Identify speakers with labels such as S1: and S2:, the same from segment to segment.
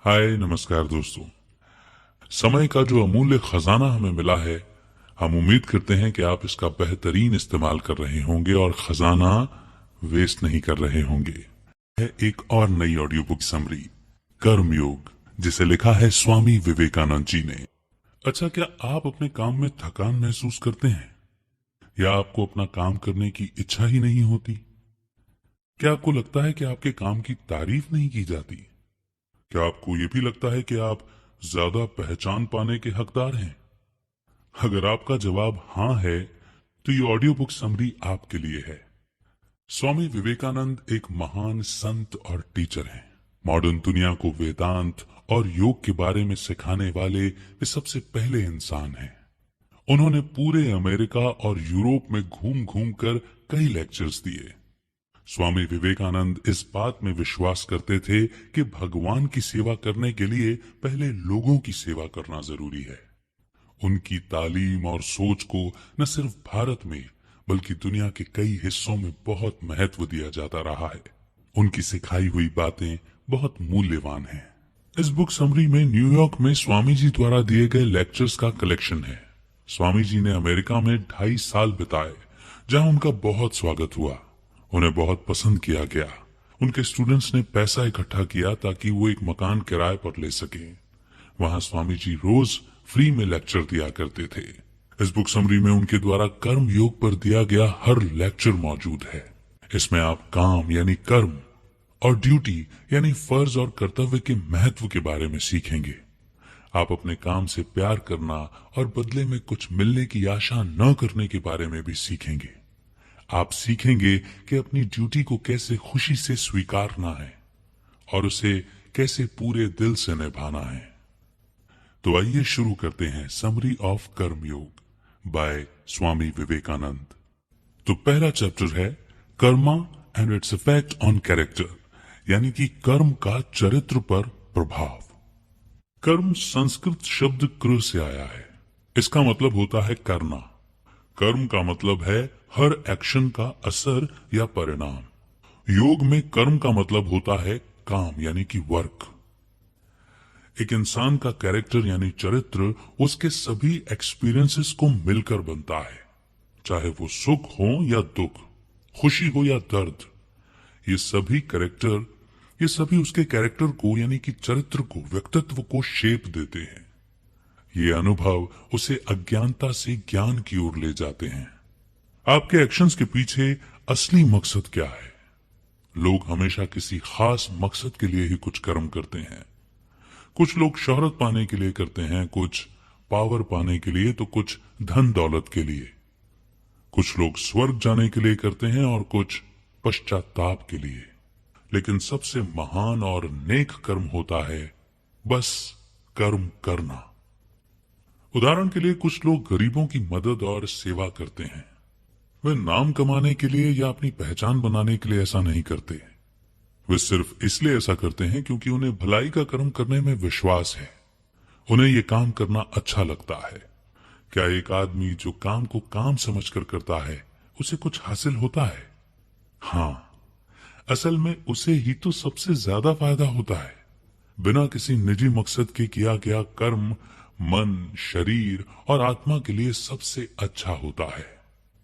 S1: हाय नमस्कार दोस्तों। समय का जो अमूल्य खजाना हमें मिला है, हम उम्मीद करते हैं कि आप इसका बेहतरीन इस्तेमाल कर रहे होंगे और खजाना वेस्ट नहीं कर रहे होंगे। है एक और नई ऑडियो बुक समरी, कर्मयोग, जिसे लिखा है स्वामी विवेकानंद जी ने। अच्छा, क्या आप अपने काम में थकान महसूस करते हैं या आपको अपना काम करने की इच्छा ही नहीं होती? क्या आपको लगता है कि आपके काम की तारीफ नहीं की जाती? क्या आपको ये भी लगता है कि आप ज्यादा पहचान पाने के हकदार हैं? अगर आपका जवाब हाँ है, तो ये ऑडियो बुक समरी आपके लिए है। स्वामी विवेकानंद एक महान संत और टीचर हैं। मॉडर्न दुनिया को वेदांत और योग के बारे में सिखाने वाले वे सबसे पहले इंसान हैं। उन्होंने पूरे अमेरिका और यूरोप में घूम घूम कर कई लेक्चर्स दिए। स्वामी विवेकानंद इस बात में विश्वास करते थे कि भगवान की सेवा करने के लिए पहले लोगों की सेवा करना जरूरी है। उनकी तालीम और सोच को न सिर्फ भारत में बल्कि दुनिया के कई हिस्सों में बहुत महत्व दिया जाता रहा है। उनकी सिखाई हुई बातें बहुत मूल्यवान हैं। इस बुक समरी में न्यूयॉर्क में स्वामी जी द्वारा दिए गए लेक्चर्स का कलेक्शन है। स्वामी जी ने अमेरिका में 2.5 साल बिताए, जहां उनका बहुत स्वागत हुआ। उन्हें बहुत पसंद किया गया। उनके स्टूडेंट्स ने पैसा इकट्ठा किया ताकि वो एक मकान किराए पर ले सकें। वहां स्वामी जी रोज फ्री में लेक्चर दिया करते थे। इस बुक समरी में उनके द्वारा कर्म योग पर दिया गया हर लेक्चर मौजूद है। इसमें आप काम यानी कर्म और ड्यूटी यानी फर्ज और कर्तव्य के महत्व के बारे में सीखेंगे। आप अपने काम से प्यार करना और बदले में कुछ मिलने की आशा न करने के बारे में भी सीखेंगे। आप सीखेंगे कि अपनी ड्यूटी को कैसे खुशी से स्वीकारना है और उसे कैसे पूरे दिल से निभाना है। तो आइए शुरू करते हैं समरी ऑफ कर्मयोग बाय स्वामी विवेकानंद। तो पहला चैप्टर है Karma and its effect on character, यानी कि कर्म का चरित्र पर प्रभाव। कर्म संस्कृत शब्द कृ से आया है। इसका मतलब होता है करना। कर्म का मतलब है हर एक्शन का असर या परिणाम। योग में कर्म का मतलब होता है काम यानी कि वर्क। एक इंसान का कैरेक्टर यानी चरित्र उसके सभी एक्सपीरियंसेस को मिलकर बनता है, चाहे वो सुख हो या दुख, खुशी हो या दर्द। ये सभी उसके कैरेक्टर को यानी कि चरित्र को, व्यक्तित्व को शेप देते हैं। ये अनुभव उसे अज्ञानता से ज्ञान की ओर ले जाते हैं। आपके एक्शंस के पीछे असली मकसद क्या है? लोग हमेशा किसी खास मकसद के लिए ही कुछ कर्म करते हैं। कुछ लोग शोहरत पाने के लिए करते हैं, कुछ पावर पाने के लिए, तो कुछ धन दौलत के लिए। कुछ लोग स्वर्ग जाने के लिए करते हैं और कुछ पश्चाताप के लिए। लेकिन सबसे महान और नेक कर्म होता है बस कर्म करना। उदाहरण के लिए कुछ लोग गरीबों की मदद और सेवा करते हैं। वे नाम कमाने के लिए या अपनी पहचान बनाने के लिए ऐसा नहीं करते। वे सिर्फ इसलिए ऐसा करते हैं क्योंकि उन्हें भलाई का कर्म करने में विश्वास है। उन्हें ये काम करना अच्छा लगता है। क्या एक आदमी जो काम को काम समझकर करता है उसे कुछ हासिल होता है? हाँ, असल में उसे ही तो सबसे ज्यादा फायदा होता है। बिना किसी निजी मकसद के किया गया कर्म मन, शरीर और आत्मा के लिए सबसे अच्छा होता है।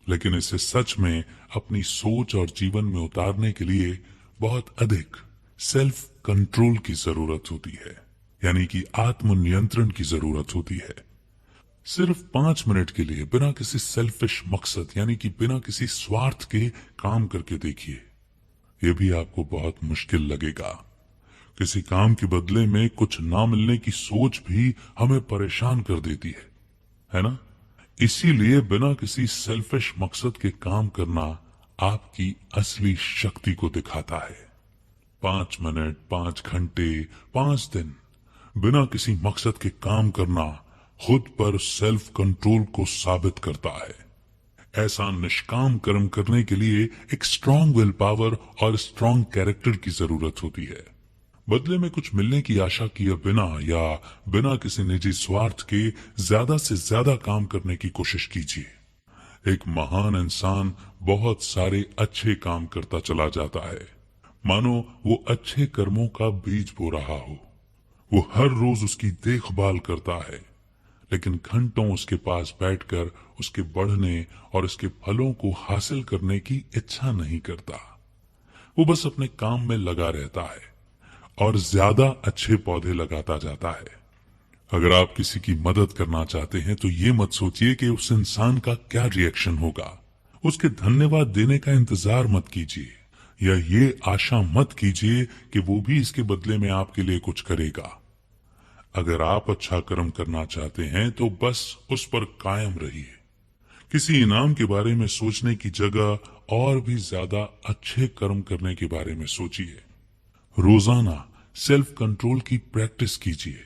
S1: लेकिन इसे सच में अपनी सोच और जीवन में उतारने के लिए बहुत अधिक सेल्फ कंट्रोल की जरूरत होती है, यानी कि आत्मनियंत्रण की जरूरत होती है। सिर्फ 5 मिनट के लिए बिना किसी सेल्फिश मकसद यानी कि बिना किसी स्वार्थ के काम करके देखिए। यह भी आपको बहुत मुश्किल लगेगा। किसी काम के बदले में कुछ ना मिलने की सोच भी हमें परेशान कर देती है ना? इसीलिए बिना किसी सेल्फिश मकसद के काम करना आपकी असली शक्ति को दिखाता है। 5 मिनट, 5 घंटे, 5 दिन बिना किसी मकसद के काम करना खुद पर सेल्फ कंट्रोल को साबित करता है। ऐसा निष्काम कर्म करने के लिए एक स्ट्रांग विल पावर और स्ट्रांग कैरेक्टर की जरूरत होती है। बदले में कुछ मिलने की आशा किए बिना या बिना किसी निजी स्वार्थ के ज्यादा से ज्यादा काम करने की कोशिश कीजिए। एक महान इंसान बहुत सारे अच्छे काम करता चला जाता है, मानो वो अच्छे कर्मों का बीज बो रहा हो। वो हर रोज उसकी देखभाल करता है, लेकिन घंटों उसके पास बैठकर उसके बढ़ने और उसके फलों को हासिल करने की इच्छा नहीं करता। वो बस अपने काम में लगा रहता है और ज्यादा अच्छे पौधे लगाता जाता है। अगर आप किसी की मदद करना चाहते हैं तो ये मत सोचिए कि उस इंसान का क्या रिएक्शन होगा। उसके धन्यवाद देने का इंतजार मत कीजिए, या ये आशा मत कीजिए कि वो भी इसके बदले में आपके लिए कुछ करेगा। अगर आप अच्छा कर्म करना चाहते हैं तो बस उस पर कायम रहिए। किसी इनाम के बारे में सोचने की जगह और भी ज्यादा अच्छे कर्म करने के बारे में सोचिए। रोजाना सेल्फ कंट्रोल की प्रैक्टिस कीजिए।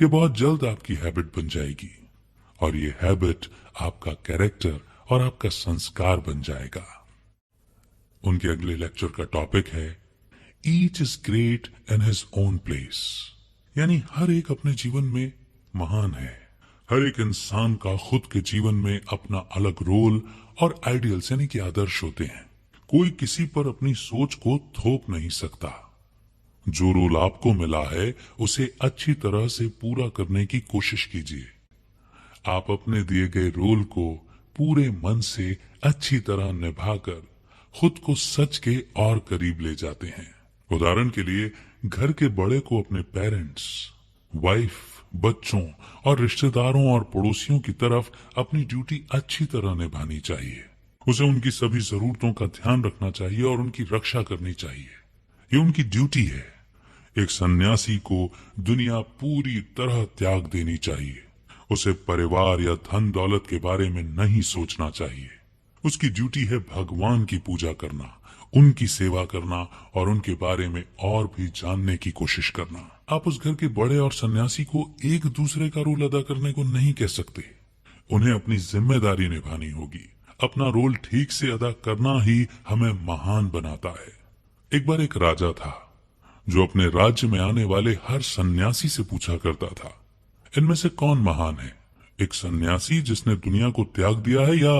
S1: ये बहुत जल्द आपकी हैबिट बन जाएगी और ये हैबिट आपका कैरेक्टर और आपका संस्कार बन जाएगा। उनके अगले लेक्चर का टॉपिक है each is great in his own place, यानी हर एक अपने जीवन में महान है। हर एक इंसान का खुद के जीवन में अपना अलग रोल और आइडियल्स यानी कि आदर्श होते हैं। कोई किसी पर अपनी सोच को थोप नहीं सकता। जो रोल आपको मिला है उसे अच्छी तरह से पूरा करने की कोशिश कीजिए। आप अपने दिए गए रोल को पूरे मन से अच्छी तरह निभाकर खुद को सच के और करीब ले जाते हैं। उदाहरण के लिए घर के बड़े को अपने पेरेंट्स, वाइफ, बच्चों और रिश्तेदारों और पड़ोसियों की तरफ अपनी ड्यूटी अच्छी तरह निभानी चाहिए। उसे उनकी सभी जरूरतों का ध्यान रखना चाहिए और उनकी रक्षा करनी चाहिए। ये उनकी ड्यूटी है। एक सन्यासी को दुनिया पूरी तरह त्याग देनी चाहिए। उसे परिवार या धन दौलत के बारे में नहीं सोचना चाहिए। उसकी ड्यूटी है भगवान की पूजा करना, उनकी सेवा करना और उनके बारे में और भी जानने की कोशिश करना। आप उस घर के बड़े और सन्यासी को एक दूसरे का रोल अदा करने को नहीं कह सकते। उन्हें अपनी जिम्मेदारी निभानी होगी। अपना रोल ठीक से अदा करना ही हमें महान बनाता है। एक बार एक राजा था जो अपने राज्य में आने वाले हर सन्यासी से पूछा करता था, इनमें से कौन महान है? एक सन्यासी जिसने दुनिया को त्याग दिया है, या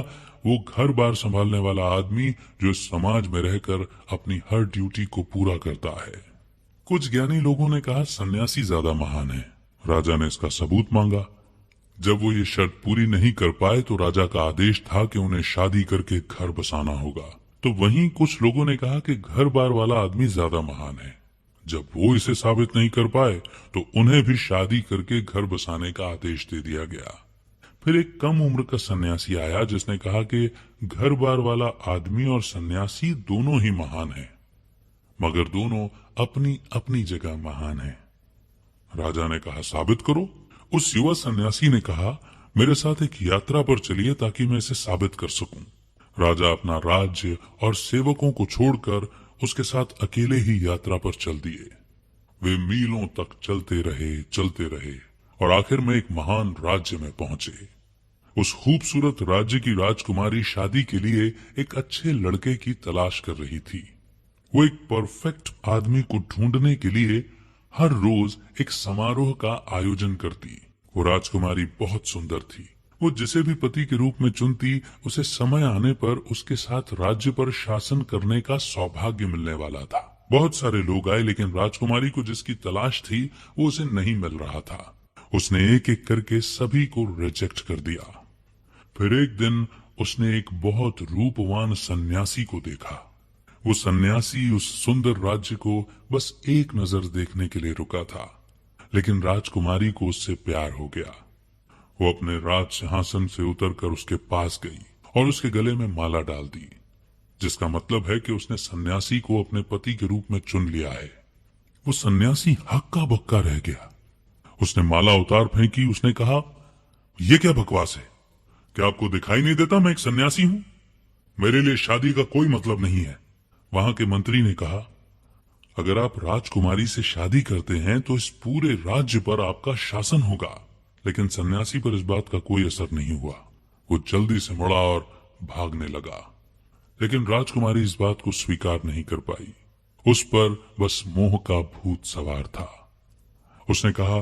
S1: वो घर बार संभालने वाला आदमी जो इस समाज में रहकर अपनी हर ड्यूटी को पूरा करता है? कुछ ज्ञानी लोगों ने कहा सन्यासी ज्यादा महान है। राजा ने इसका सबूत मांगा। जब वो ये शर्त पूरी नहीं कर पाए तो राजा का आदेश था कि उन्हें शादी करके घर बसाना होगा। तो वहीं कुछ लोगों ने कहा कि घर बार वाला आदमी ज्यादा महान है। जब वो इसे साबित नहीं कर पाए तो उन्हें भी शादी करके घर बसाने का आदेश दे दिया गया। फिर एक कम उम्र का सन्यासी आया जिसने कहा कि घर बार वाला आदमी और सन्यासी दोनों ही महान हैं, मगर दोनों अपनी अपनी जगह महान हैं। राजा ने कहा साबित करो। उस युवा सन्यासी ने कहा मेरे साथ एक यात्रा पर चलिए ताकि मैं इसे साबित कर सकूं। राजा अपना राज्य और सेवकों को छोड़कर उसके साथ अकेले ही यात्रा पर चल दिए। वे मीलों तक चलते रहे और आखिर में एक महान राज्य में पहुंचे। उस खूबसूरत राज्य की राजकुमारी शादी के लिए एक अच्छे लड़के की तलाश कर रही थी। वो एक परफेक्ट आदमी को ढूंढने के लिए हर रोज एक समारोह का आयोजन करती। वो राजकुमारी बहुत सुंदर थी। वो जिसे भी पति के रूप में चुनती उसे समय आने पर उसके साथ राज्य पर शासन करने का सौभाग्य मिलने वाला था। बहुत सारे लोग आए लेकिन राजकुमारी को जिसकी तलाश थी वो उसे नहीं मिल रहा था। उसने एक एक करके सभी को रिजेक्ट कर दिया। फिर एक दिन उसने एक बहुत रूपवान सन्यासी को देखा। वो सन्यासी उस सुंदर राज्य को बस एक नजर देखने के लिए रुका था, लेकिन राजकुमारी को उससे प्यार हो गया। वो अपने राज सिंहासन से उतरकर उसके पास गई और उसके गले में माला डाल दी, जिसका मतलब है कि उसने सन्यासी को अपने पति के रूप में चुन लिया है। वो सन्यासी हक्का बक्का रह गया। उसने माला उतार फेंकी। उसने कहा यह क्या बकवास है? क्या आपको दिखाई नहीं देता मैं एक सन्यासी हूं? मेरे लिए शादी का कोई मतलब नहीं है। वहां के मंत्री ने कहा अगर आप राजकुमारी से शादी करते हैं तो इस पूरे राज्य पर आपका शासन होगा। लेकिन सन्यासी पर इस बात का कोई असर नहीं हुआ। वो जल्दी से मुड़ा और भागने लगा। लेकिन राजकुमारी इस बात को स्वीकार नहीं कर पाई। उस पर बस मोह का भूत सवार था। उसने कहा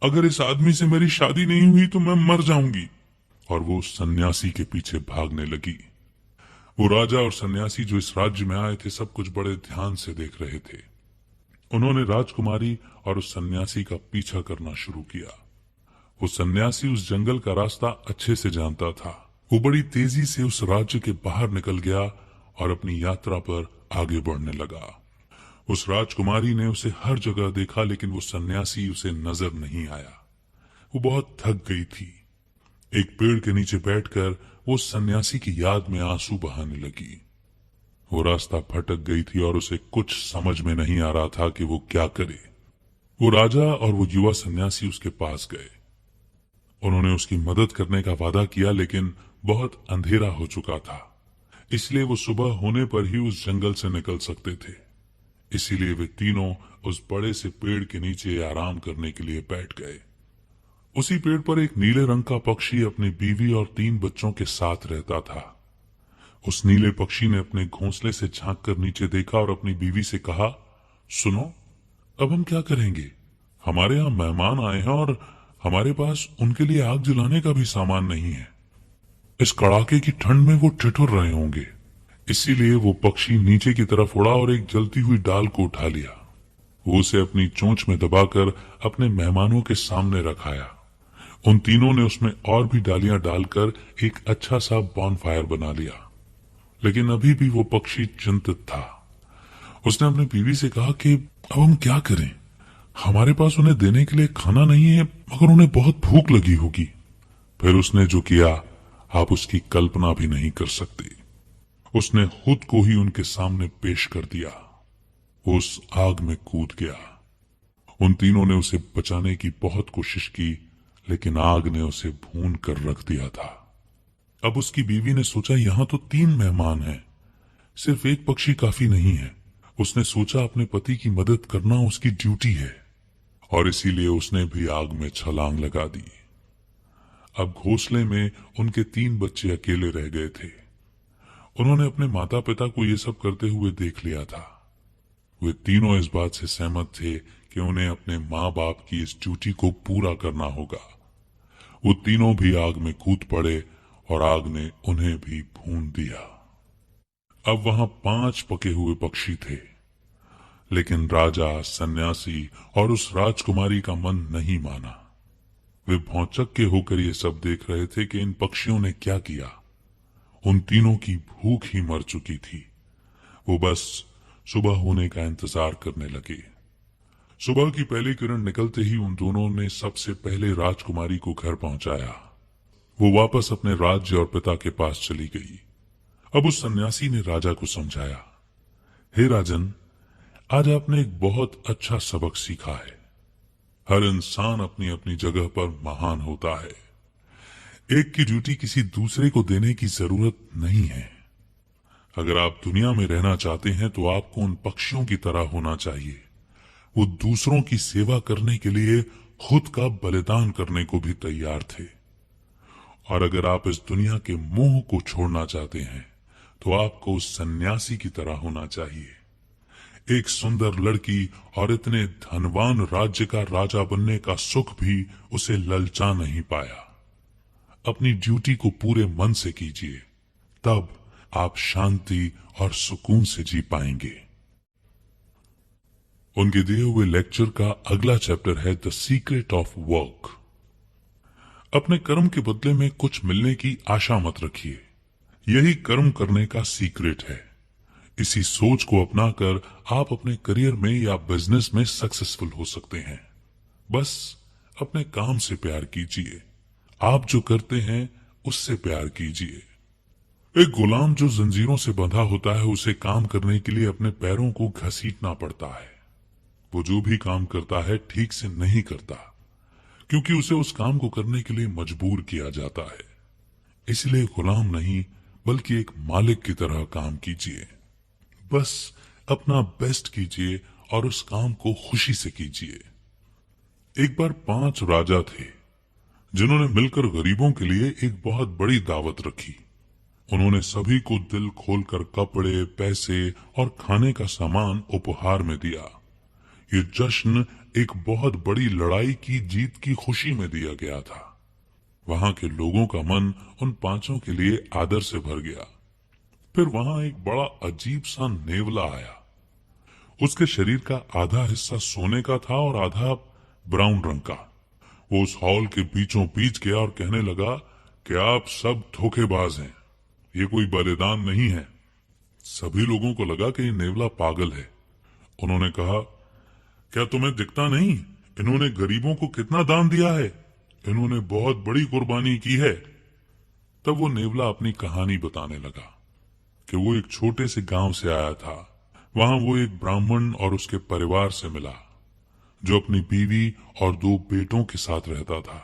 S1: अगर इस आदमी से मेरी शादी नहीं हुई तो मैं मर जाऊंगी। और वो सन्यासी के पीछे भागने लगी। वो राजा और सन्यासी जो इस राज्य में आए थे सब कुछ बड़े ध्यान से देख रहे थे। उन्होंने राजकुमारी और उस सन्यासी का पीछा करना शुरू किया। वो सन्यासी उस जंगल का रास्ता अच्छे से जानता था। वो बड़ी तेजी से उस राज्य के बाहर निकल गया और अपनी यात्रा पर आगे बढ़ने लगा। उस राजकुमारी ने उसे हर जगह देखा, लेकिन वो सन्यासी उसे नजर नहीं आया। वो बहुत थक गई थी। एक पेड़ के नीचे बैठकर वो सन्यासी की याद में आंसू बहाने लगी। वो रास्ता भटक गई थी और उसे कुछ समझ में नहीं आ रहा था कि वो क्या करे। वो राजा और वो युवा सन्यासी उसके पास गए। उन्होंने उसकी मदद करने का वादा किया, लेकिन बहुत अंधेरा हो चुका था, इसलिए वो सुबह होने पर ही उस जंगल से निकल सकते थे। इसीलिए वे तीनों उस बड़े से पेड़ के नीचे आराम करने के लिए बैठ गए। उसी पेड़ पर एक नीले रंग का पक्षी अपनी बीवी और 3 बच्चों के साथ रहता था। उस नीले पक्षी ने अपने घोंसले से झांक कर नीचे देखा और अपनी बीवी से कहा, सुनो, अब हम क्या करेंगे? हमारे यहाँ मेहमान आए हैं और हमारे पास उनके लिए आग जलाने का भी सामान नहीं है। इस कड़ाके की ठंड में वो ठिठुर रहे होंगे। इसीलिए वो पक्षी नीचे की तरफ उड़ा और एक जलती हुई डाल को उठा लिया। वो उसे अपनी चोंच में दबाकर अपने मेहमानों के सामने रखाया। उन तीनों ने उसमें और भी डालियां डालकर एक अच्छा सा बॉनफायर बना लिया, लेकिन अभी भी वो पक्षी चिंतित था। उसने अपनी बीवी से कहा कि अब हम क्या करें? हमारे पास उन्हें देने के लिए खाना नहीं है, मगर उन्हें बहुत भूख लगी होगी। फिर उसने जो किया, आप उसकी कल्पना भी नहीं कर सकते। उसने खुद को ही उनके सामने पेश कर दिया। वो उस आग में कूद गया। उन तीनों ने उसे बचाने की बहुत कोशिश की, लेकिन आग ने उसे भून कर रख दिया था। अब उसकी बीवी ने सोचा, यहां तो 3 मेहमान हैं, सिर्फ एक पक्षी काफी नहीं है। उसने सोचा अपने पति की मदद करना उसकी ड्यूटी है, और इसीलिए उसने भी आग में छलांग लगा दी। अब घोंसले में उनके 3 बच्चे अकेले रह गए थे। उन्होंने अपने माता पिता को ये सब करते हुए देख लिया था। वे तीनों इस बात से सहमत थे कि उन्हें अपने माँ बाप की इस ड्यूटी को पूरा करना होगा। वो तीनों भी आग में कूद पड़े और आग ने उन्हें भी भून दिया। अब वहां 5 पके हुए पक्षी थे, लेकिन राजा, सन्यासी और उस राजकुमारी का मन नहीं माना। वे भौचक्के होकर ये सब देख रहे थे कि इन पक्षियों ने क्या किया। उन तीनों की भूख ही मर चुकी थी। वो बस सुबह होने का इंतजार करने लगे। सुबह की पहली किरण निकलते ही उन दोनों ने सबसे पहले राजकुमारी को घर पहुंचाया। वो वापस अपने राज्य और पिता के पास चली गई। अब उस सन्यासी ने राजा को समझाया, हे राजन, आज आपने एक बहुत अच्छा सबक सीखा है। हर इंसान अपनी अपनी जगह पर महान होता है। एक की ड्यूटी किसी दूसरे को देने की जरूरत नहीं है। अगर आप दुनिया में रहना चाहते हैं तो आपको उन पक्षियों की तरह होना चाहिए। वो दूसरों की सेवा करने के लिए खुद का बलिदान करने को भी तैयार थे। और अगर आप इस दुनिया के मोह को छोड़ना चाहते हैं तो आपको उस सन्यासी की तरह होना चाहिए। एक सुंदर लड़की और इतने धनवान राज्य का राजा बनने का सुख भी उसे ललचा नहीं पाया। अपनी ड्यूटी को पूरे मन से कीजिए, तब आप शांति और सुकून से जी पाएंगे। उनके दिए हुए लेक्चर का अगला चैप्टर है द सीक्रेट ऑफ वर्क। अपने कर्म के बदले में कुछ मिलने की आशा मत रखिए। यही कर्म करने का सीक्रेट है। इसी सोच को अपनाकर आप अपने करियर में या बिजनेस में सक्सेसफुल हो सकते हैं। बस अपने काम से प्यार कीजिए। आप जो करते हैं उससे प्यार कीजिए। एक गुलाम जो जंजीरों से बंधा होता है, उसे काम करने के लिए अपने पैरों को घसीटना पड़ता है। वो जो भी काम करता है ठीक से नहीं करता, क्योंकि उसे उस काम को करने के लिए मजबूर किया जाता है। इसलिए गुलाम नहीं बल्कि एक मालिक की तरह काम कीजिए। बस अपना बेस्ट कीजिए और उस काम को खुशी से कीजिए। एक बार 5 राजा थे जिन्होंने मिलकर गरीबों के लिए एक बहुत बड़ी दावत रखी। उन्होंने सभी को दिल खोलकर कपड़े, पैसे और खाने का सामान उपहार में दिया। ये जश्न एक बहुत बड़ी लड़ाई की जीत की खुशी में दिया गया था। वहां के लोगों का मन उन 5 के लिए आदर से भर गया। फिर वहां एक बड़ा अजीब सा नेवला आया। उसके शरीर का आधा हिस्सा सोने का था और आधा ब्राउन रंग का। वो उस हॉल के बीचों बीच गया और कहने लगा कि आप सब धोखेबाज हैं, ये कोई बलिदान नहीं है। सभी लोगों को लगा कि ये नेवला पागल है। उन्होंने कहा, क्या तुम्हें दिखता नहीं, इन्होंने गरीबों को कितना दान दिया है, इन्होंने बहुत बड़ी कुर्बानी की है। तब वो नेवला अपनी कहानी बताने लगा कि वो एक छोटे से गांव से आया था। वहां वो एक ब्राह्मण और उसके परिवार से मिला जो अपनी बीवी और 2 बेटों के साथ रहता था।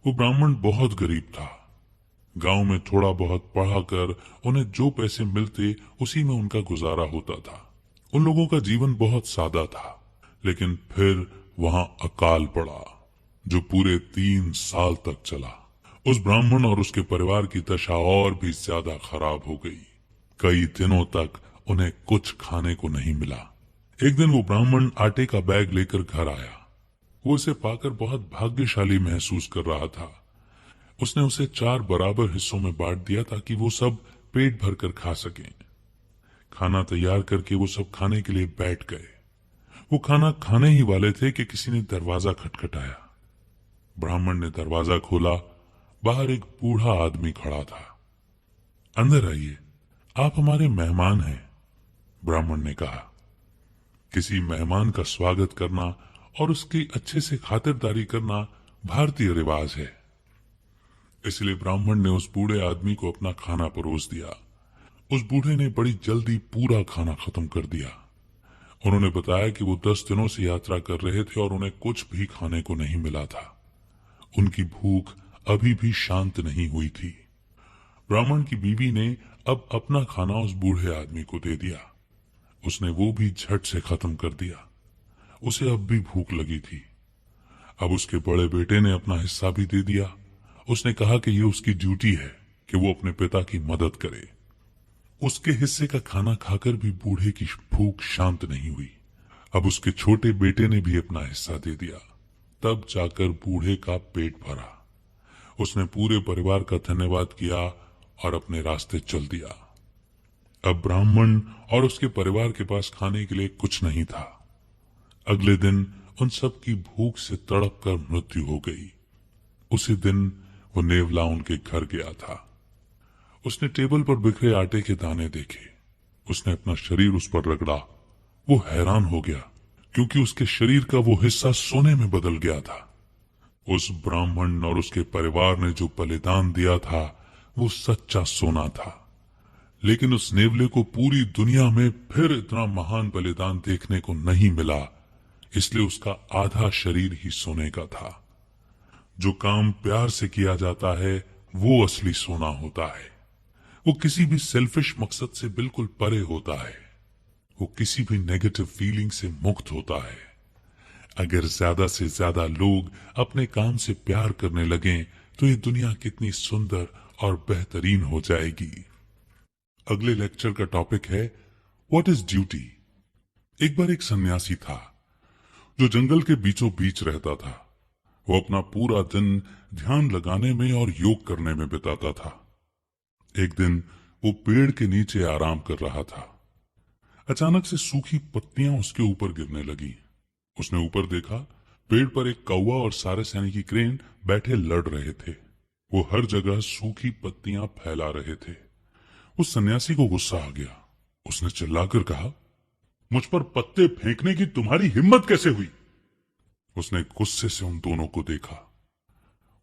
S1: वो ब्राह्मण बहुत गरीब था। गांव में थोड़ा बहुत पढ़ाकर उन्हें जो पैसे मिलते उसी में उनका गुजारा होता था। उन लोगों का जीवन बहुत सादा था। लेकिन फिर वहां अकाल पड़ा जो पूरे 3 साल तक चला। उस ब्राह्मण और उसके परिवार की दशा और भी ज्यादा खराब हो गई। कई दिनों तक उन्हें कुछ खाने को नहीं मिला। एक दिन वो ब्राह्मण आटे का बैग लेकर घर आया। वो इसे पाकर बहुत भाग्यशाली महसूस कर रहा था। उसने उसे 4 बराबर हिस्सों में बांट दिया ताकि वो सब पेट भरकर खा सकें। खाना तैयार करके वो सब खाने के लिए बैठ गए। वो खाना खाने ही वाले थे कि किसी ने दरवाजा खटखटाया। ब्राह्मण ने दरवाजा खोला। बाहर एक बूढ़ा आदमी खड़ा था। अंदर आइए, आप हमारे मेहमान हैं, ब्राह्मण ने कहा। किसी मेहमान का स्वागत करना और उसकी अच्छे से खातिरदारी करना भारतीय रिवाज है। इसलिए ब्राह्मण ने उस बूढ़े आदमी को अपना खाना परोस दिया। उस बूढ़े ने बड़ी जल्दी पूरा खाना खत्म कर दिया। उन्होंने बताया कि वो 10 दिनों से यात्रा कर रहे थे और उन्हें कुछ भी खाने को नहीं मिला था। उनकी भूख अभी भी शांत नहीं हुई थी। ब्राह्मण की बीवी ने अब अपना खाना उस बूढ़े आदमी को दे दिया। उसने वो भी झट से खत्म कर दिया। उसे अब भी भूख लगी थी। अब उसके बड़े बेटे ने अपना हिस्सा भी दे दिया। उसने कहा कि ये उसकी ड्यूटी है कि वो अपने पिता की मदद करे। उसके हिस्से का खाना खाकर भी बूढ़े की भूख शांत नहीं हुई। अब उसके छोटे बेटे ने भी अपना हिस्सा दे दिया। तब जाकर बूढ़े का पेट भरा। उसने पूरे परिवार का धन्यवाद किया और अपने रास्ते चल दिया। अब ब्राह्मण और उसके परिवार के पास खाने के लिए कुछ नहीं था। अगले दिन उन सब की भूख से तड़प कर मृत्यु हो गई। उसी दिन वो नेवला उनके घर गया था। उसने टेबल पर बिखरे आटे के दाने देखे। उसने अपना शरीर उस पर रगड़ा। वो हैरान हो गया क्योंकि उसके शरीर का वो हिस्सा सोने में बदल गया था। उस ब्राह्मण और उसके परिवार ने जो बलिदान दिया था वो सच्चा सोना था। लेकिन उस नेवले को पूरी दुनिया में फिर इतना महान बलिदान देखने को नहीं मिला, इसलिए उसका आधा शरीर ही सोने का था। जो काम प्यार से किया जाता है वो असली सोना होता है। वो किसी भी सेल्फिश मकसद से बिल्कुल परे होता है। वो किसी भी नेगेटिव फीलिंग से मुक्त होता है। अगर ज्यादा से ज्यादा लोग अपने काम से प्यार करने लगें तो ये दुनिया कितनी सुंदर और बेहतरीन हो जाएगी। अगले लेक्चर का टॉपिक है व्हाट इज ड्यूटी। एक बार एक सन्यासी था जो जंगल के बीचों बीच रहता था। वो अपना पूरा दिन ध्यान लगाने में और योग करने में बिताता था। एक दिन वो पेड़ के नीचे आराम कर रहा था। अचानक से सूखी पत्तियां उसके ऊपर गिरने लगी। उसने ऊपर देखा, पेड़ पर एक कौवा और सारस यानी कि क्रेन बैठे लड़ रहे थे। वो हर जगह सूखी पत्तियां फैला रहे थे। उस सन्यासी को गुस्सा आ गया। उसने चिल्लाकर कहा, मुझ पर पत्ते फेंकने की तुम्हारी हिम्मत कैसे हुई? उसने गुस्से से उन दोनों को देखा।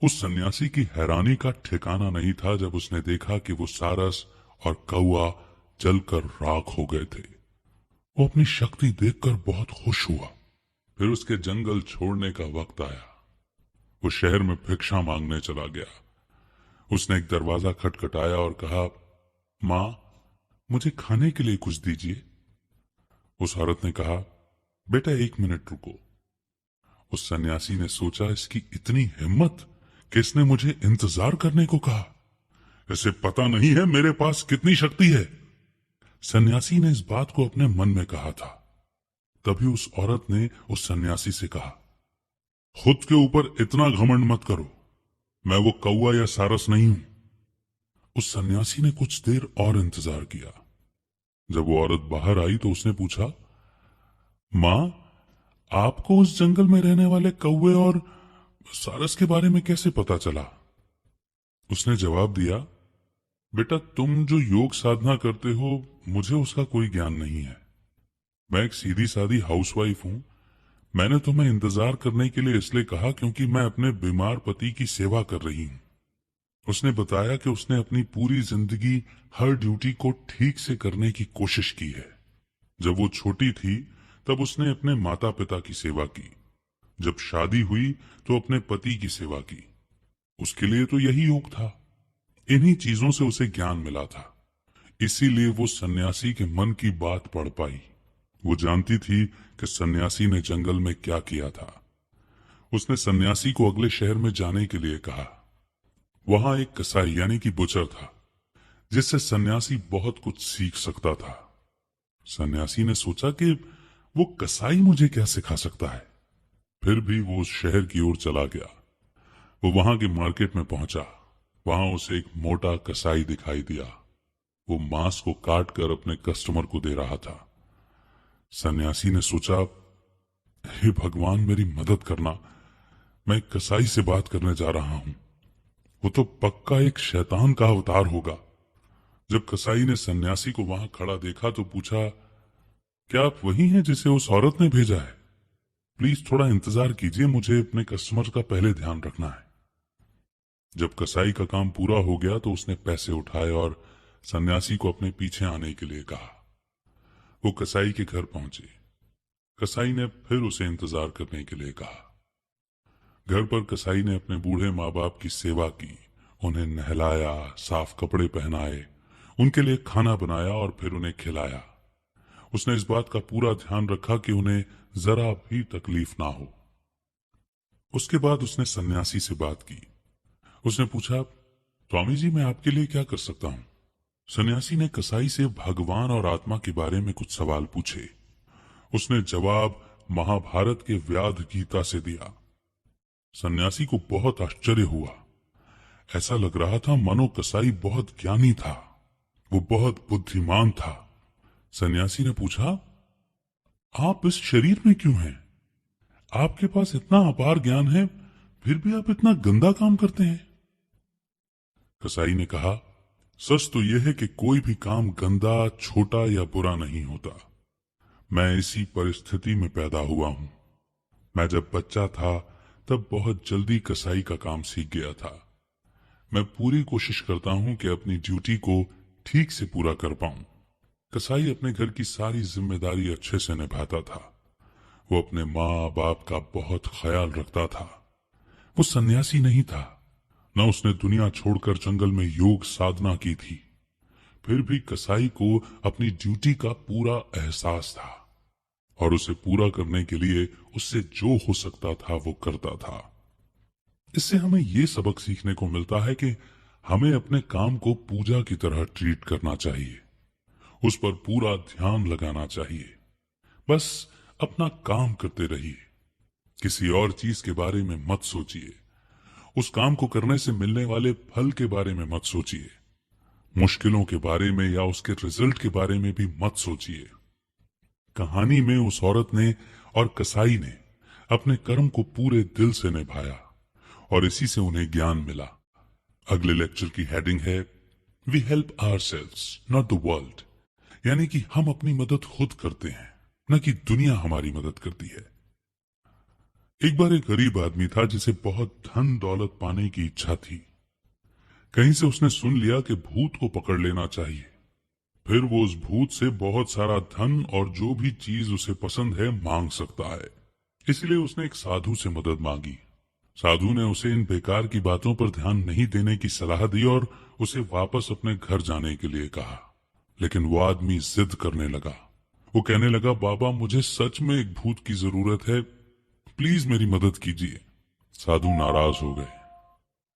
S1: उस सन्यासी की हैरानी का ठिकाना नहीं था जब उसने देखा कि वो सारस और कौवा जलकर राख हो गए थे। वो अपनी शक्ति देखकर बहुत खुश हुआ। फिर उसके जंगल छोड़ने का वक्त आया। वो शहर में भिक्षा मांगने चला गया। उसने एक दरवाजा खटखटाया और कहा, मां, मुझे खाने के लिए कुछ दीजिए। उस औरत ने कहा, बेटा 1 मिनट रुको। उस सन्यासी ने सोचा, इसकी इतनी हिम्मत कि इसने मुझे इंतजार करने को कहा। इसे पता नहीं है मेरे पास कितनी शक्ति है। सन्यासी ने इस बात को अपने मन में कहा था। तभी उस औरत ने उस सन्यासी से कहा, खुद के ऊपर इतना घमंड मत करो, मैं वो कौवा या सारस नहीं हूं। उस सन्यासी ने कुछ देर और इंतजार किया। जब वो औरत बाहर आई तो उसने पूछा, माँ, आपको उस जंगल में रहने वाले कौवे और सारस के बारे में कैसे पता चला? उसने जवाब दिया, बेटा, तुम जो योग साधना करते हो, मुझे उसका कोई ज्ञान नहीं है। मैं एक सीधी सादी हाउसवाइफ हूं। मैंने तुम्हें इंतजार करने के लिए इसलिए कहा क्योंकि मैं अपने बीमार पति की सेवा कर रही हूं। उसने बताया कि उसने अपनी पूरी जिंदगी हर ड्यूटी को ठीक से करने की कोशिश की है। जब वो छोटी थी तब उसने अपने माता पिता की सेवा की। जब शादी हुई तो अपने पति की सेवा की। उसके लिए तो यही योग था। इन्हीं चीजों से उसे ज्ञान मिला था। इसीलिए वो सन्यासी के मन की बात पढ़ पाई। वो जानती थी कि सन्यासी ने जंगल में क्या किया था। उसने सन्यासी को अगले शहर में जाने के लिए कहा। वहां एक कसाई यानी कि बुचर था, जिससे सन्यासी बहुत कुछ सीख सकता था। सन्यासी ने सोचा कि वो कसाई मुझे क्या सिखा सकता है। फिर भी वो उस शहर की ओर चला गया। वो वहां के मार्केट में पहुंचा। वहां उसे एक मोटा कसाई दिखाई दिया। वो मांस को काट कर अपने कस्टमर को दे रहा था। सन्यासी ने सोचा, हे भगवान, मेरी मदद करना। मैं एक कसाई से बात करने जा रहा हूं। वो तो पक्का एक शैतान का अवतार होगा। जब कसाई ने सन्यासी को वहां खड़ा देखा तो पूछा, क्या आप वही हैं जिसे उस औरत ने भेजा है? प्लीज थोड़ा इंतजार कीजिए, मुझे अपने कस्टमर का पहले ध्यान रखना है। जब कसाई का काम पूरा हो गया तो उसने पैसे उठाए और सन्यासी को अपने पीछे आने के लिए कहा। वो कसाई के घर पहुंचे। कसाई ने फिर उसे इंतजार करने के लिए कहा। घर पर कसाई ने अपने बूढ़े माँ बाप की सेवा की। उन्हें नहलाया, साफ कपड़े पहनाए, उनके लिए खाना बनाया और फिर उन्हें खिलाया। उसने इस बात का पूरा ध्यान रखा कि उन्हें जरा भी तकलीफ ना हो। उसके बाद उसने सन्यासी से बात की। उसने पूछा, स्वामी जी, मैं आपके लिए क्या कर सकता हूं? सन्यासी ने कसाई से भगवान और आत्मा के बारे में कुछ सवाल पूछे। उसने जवाब महाभारत के व्याध गीता से दिया। सन्यासी को बहुत आश्चर्य हुआ। ऐसा लग रहा था मानो कसाई बहुत ज्ञानी था। वो बहुत बुद्धिमान था। सन्यासी ने पूछा, आप इस शरीर में क्यों हैं? आपके पास इतना अपार ज्ञान है, फिर भी आप इतना गंदा काम करते हैं। कसाई ने कहा, सच तो यह है कि कोई भी काम गंदा, छोटा या बुरा नहीं होता। मैं इसी परिस्थिति में पैदा हुआ हूं। मैं जब बच्चा था तब बहुत जल्दी कसाई का काम सीख गया था। मैं पूरी कोशिश करता हूं कि अपनी ड्यूटी को ठीक से पूरा कर पाऊं। कसाई अपने घर की सारी जिम्मेदारी अच्छे से निभाता था। वो अपने माँ बाप का बहुत ख्याल रखता था। वो सन्यासी नहीं था, न उसने दुनिया छोड़कर जंगल में योग साधना की थी। फिर भी कसाई को अपनी ड्यूटी का पूरा एहसास था और उसे पूरा करने के लिए उससे जो हो सकता था वो करता था। इससे हमें ये सबक सीखने को मिलता है कि हमें अपने काम को पूजा की तरह ट्रीट करना चाहिए। उस पर पूरा ध्यान लगाना चाहिए। बस अपना काम करते रहिए। किसी और चीज के बारे में मत सोचिए। उस काम को करने से मिलने वाले फल के बारे में मत सोचिए। मुश्किलों के बारे में या उसके रिजल्ट के बारे में भी मत सोचिए। कहानी में उस औरत ने और कसाई ने अपने कर्म को पूरे दिल से निभाया और इसी से उन्हें ज्ञान मिला। अगले लेक्चर की हेडिंग है, we help ourselves not the world, यानी कि हम अपनी मदद खुद करते हैं, न कि दुनिया हमारी मदद करती है। एक बार एक गरीब आदमी था जिसे बहुत धन दौलत पाने की इच्छा थी। कहीं से उसने सुन लिया कि भूत को पकड़ लेना चाहिए। फिर वो उस भूत से बहुत सारा धन और जो भी चीज उसे पसंद है मांग सकता है। इसलिए उसने एक साधु से मदद मांगी। साधु ने उसे इन बेकार की बातों पर ध्यान नहीं देने की सलाह दी और उसे वापस अपने घर जाने के लिए कहा। लेकिन वो आदमी जिद करने लगा। वो कहने लगा, बाबा, मुझे सच में एक भूत की जरूरत है, प्लीज मेरी मदद कीजिए। साधु नाराज हो गए,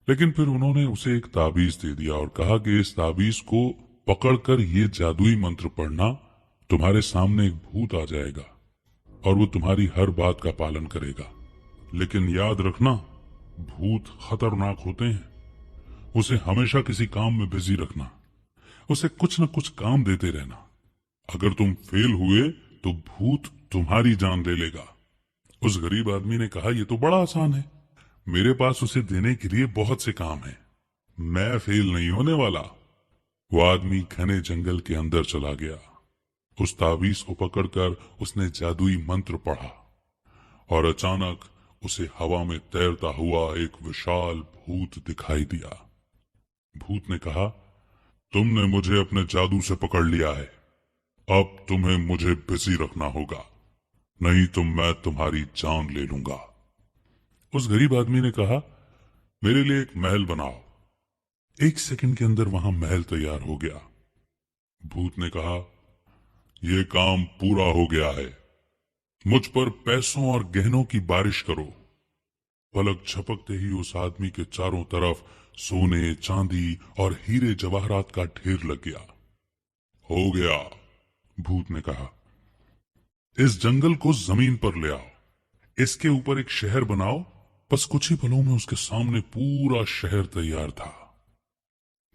S1: लेकिन फिर उन्होंने उसे एक ताबीज दे दिया और कहा कि इस ताबीज को पकड़कर ये जादुई मंत्र पढ़ना, तुम्हारे सामने एक भूत आ जाएगा और वो तुम्हारी हर बात का पालन करेगा। लेकिन याद रखना, भूत खतरनाक होते हैं। उसे हमेशा किसी काम में बिजी रखना। उसे कुछ न कुछ काम देते रहना। अगर तुम फेल हुए तो भूत तुम्हारी जान ले लेगा। उस गरीब आदमी ने कहा, यह तो बड़ा आसान है, मेरे पास उसे देने के लिए बहुत से काम हैं, मैं फेल नहीं होने वाला। वो आदमी घने जंगल के अंदर चला गया। उस तावीज को पकड़कर उसने जादुई मंत्र पढ़ा और अचानक उसे हवा में तैरता हुआ एक विशाल भूत दिखाई दिया। भूत ने कहा, तुमने मुझे अपने जादू से पकड़ लिया है, अब तुम्हें मुझे बिजी रखना होगा, नहीं तो मैं तुम्हारी जान ले लूंगा। उस गरीब आदमी ने कहा, मेरे लिए एक महल बनाओ। 1 सेकंड के अंदर वहां महल तैयार हो गया। भूत ने कहा, यह काम पूरा हो गया है, मुझ पर पैसों और गहनों की बारिश करो। पलक झपकते ही उस आदमी के चारों तरफ सोने, चांदी और हीरे जवाहरात का ढेर लग गया। हो गया, भूत ने कहा, इस जंगल को जमीन पर ले आओ, इसके ऊपर एक शहर बनाओ। बस कुछ ही पलों में उसके सामने पूरा शहर तैयार था।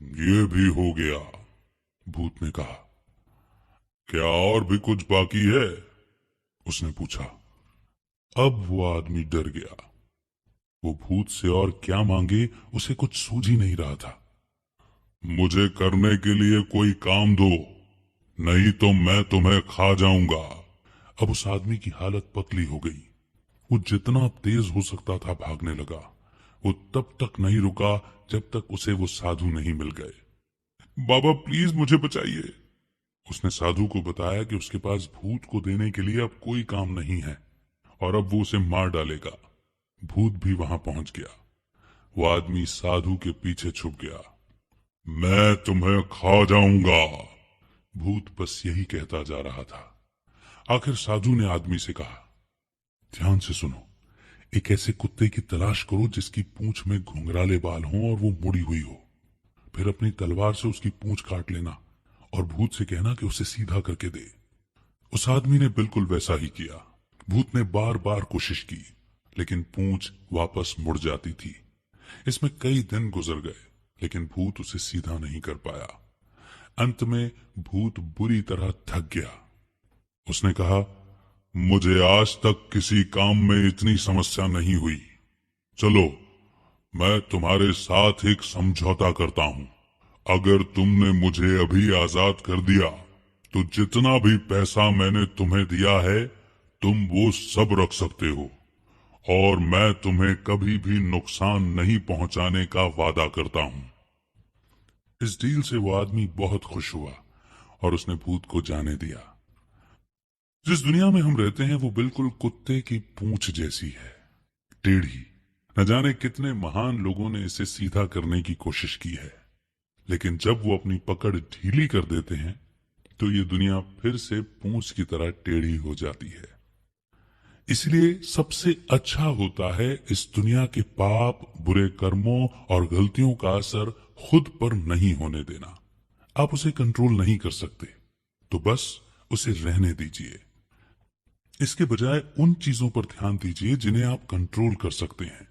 S1: ये भी हो गया, भूत ने कहा, क्या और भी कुछ बाकी है? उसने पूछा। अब वो आदमी डर गया। वो भूत से और क्या मांगे उसे कुछ सूझ ही नहीं रहा था। मुझे करने के लिए कोई काम दो, नहीं तो मैं तुम्हें खा जाऊंगा। अब उस आदमी की हालत पतली हो गई। वो जितना तेज हो सकता था भागने लगा। वो तब तक नहीं रुका जब तक उसे वो साधु नहीं मिल गए। बाबा प्लीज मुझे बचाइए। उसने साधु को बताया कि उसके पास भूत को देने के लिए अब कोई काम नहीं है और अब वो उसे मार डालेगा। भूत भी वहां पहुंच गया। वो आदमी साधु के पीछे छुप गया। मैं तुम्हें खा जाऊंगा। भूत बस यही कहता जा रहा था। आखिर साधु ने आदमी से कहा, ध्यान से सुनो, एक ऐसे कुत्ते की तलाश करो जिसकी पूंछ में घुंघराले बाल हों और वो मुड़ी हुई हो। फिर अपनी तलवार से उसकी पूंछ काट लेना और भूत से कहना कि उसे सीधा करके दे। उस आदमी ने बिल्कुल वैसा ही किया। भूत ने बार बार कोशिश की, लेकिन पूंछ वापस मुड़ जाती थी। इसमें कई दिन गुजर गए, लेकिन भूत उसे सीधा नहीं कर पाया। अंत में भूत बुरी तरह थक गया। उसने कहा, मुझे आज तक किसी काम में इतनी समस्या नहीं हुई। चलो, मैं तुम्हारे साथ एक समझौता करता हूं। अगर तुमने मुझे अभी आजाद कर दिया तो जितना भी पैसा मैंने तुम्हें दिया है तुम वो सब रख सकते हो और मैं तुम्हें कभी भी नुकसान नहीं पहुंचाने का वादा करता हूं। इस डील से वो आदमी बहुत खुश हुआ और उसने भूत को जाने दिया। जिस दुनिया में हम रहते हैं वो बिल्कुल कुत्ते की पूंछ जैसी है, टेढ़ी। न जाने कितने महान लोगों ने इसे सीधा करने की कोशिश की है, लेकिन जब वो अपनी पकड़ ढीली कर देते हैं तो ये दुनिया फिर से पूंछ की तरह टेढ़ी हो जाती है। इसलिए सबसे अच्छा होता है इस दुनिया के पाप, बुरे कर्मों और गलतियों का असर खुद पर नहीं होने देना। आप उसे कंट्रोल नहीं कर सकते तो बस उसे रहने दीजिए। इसके बजाय उन चीजों पर ध्यान दीजिए जिन्हें आप कंट्रोल कर सकते हैं।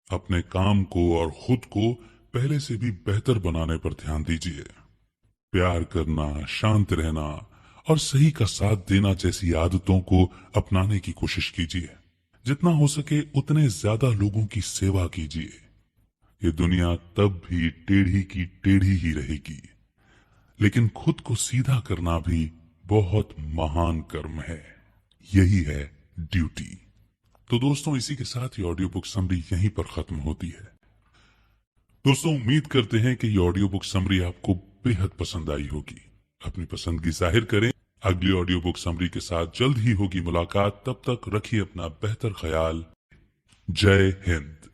S1: अपने काम को और खुद को पहले से भी बेहतर बनाने पर ध्यान दीजिए। प्यार करना, शांत रहना और सही का साथ देना जैसी आदतों को अपनाने की कोशिश कीजिए। जितना हो सके उतने ज्यादा लोगों की सेवा कीजिए। ये दुनिया तब भी टेढ़ी की टेढ़ी ही रहेगी, लेकिन खुद को सीधा करना भी बहुत महान कर्म है। यही है ड्यूटी। तो दोस्तों, इसी के साथ ये ऑडियो बुक समरी यहीं पर खत्म होती है। दोस्तों, उम्मीद करते हैं कि ये ऑडियो बुक समरी आपको बेहद पसंद आई होगी। अपनी पसंदगी जाहिर करें। अगली ऑडियो बुक समरी के साथ जल्द ही होगी मुलाकात। तब तक रखिए अपना बेहतर ख्याल। जय हिंद।